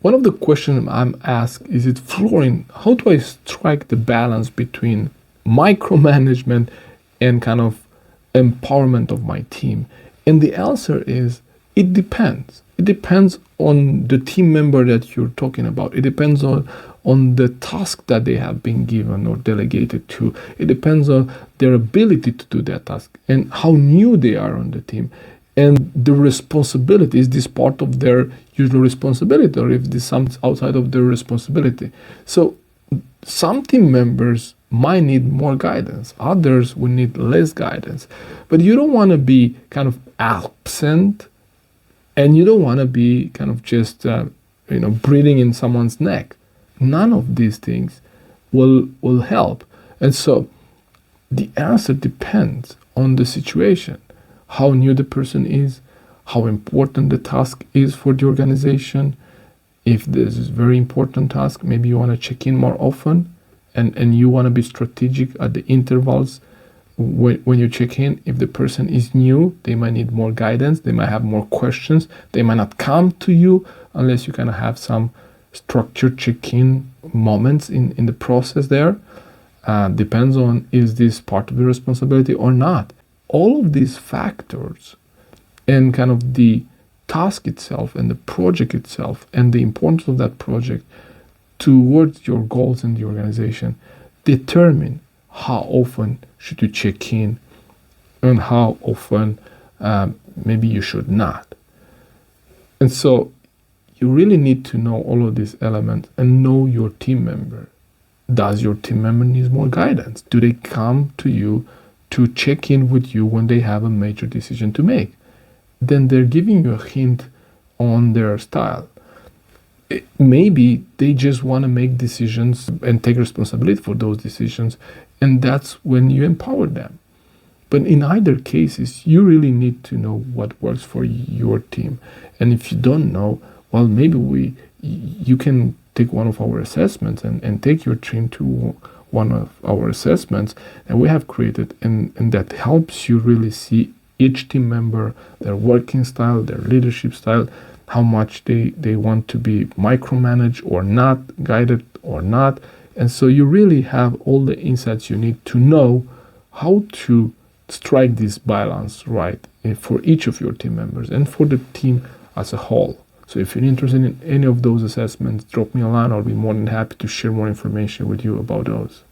One of the questions I'm asked is, Florian, how do I strike the balance between micromanagement and kind of empowerment of my team? And the answer is, it depends. It depends on the team member that you're talking about. It depends on the task that they have been given or delegated to. It depends on their ability to do that task and how new they are on the team. And the responsibility, is this part of their usual responsibility, or if this is something outside of their responsibility? So some team members might need more guidance, others will need less guidance. But you don't want to be kind of absent, and you don't want to be kind of just breathing in someone's neck. None of these things will help. And so the answer depends on the situation, how new the person is, how important the task is for the organization. If this is a very important task, maybe you want to check in more often, and you want to be strategic at the intervals when you check in. If the person is new, they might need more guidance, they might have more questions, they might not come to you unless you kind of have some structured check-in moments in the process there. Depends on, is this part of the responsibility or not? All of these factors and kind of the task itself and the project itself and the importance of that project towards your goals in the organization determine how often should you check in and how often maybe you should not. And so you really need to know all of these elements and know your team member. Does your team member need more guidance? Do they come to you to check in with you when they have a major decision to make? Then they're giving you a hint on their style. Maybe they just want to make decisions and take responsibility for those decisions, and that's when you empower them. But in either cases, you really need to know what works for your team. And if you don't know, well, maybe you can take one of our assessments and take your team to one of our assessments that we have created, and that helps you really see each team member, their working style, their leadership style, how much they want to be micromanaged or not, guided or not. And so you really have all the insights you need to know how to strike this balance right for each of your team members and for the team as a whole. So if you're interested in any of those assessments, drop me a line. I'll be more than happy to share more information with you about those.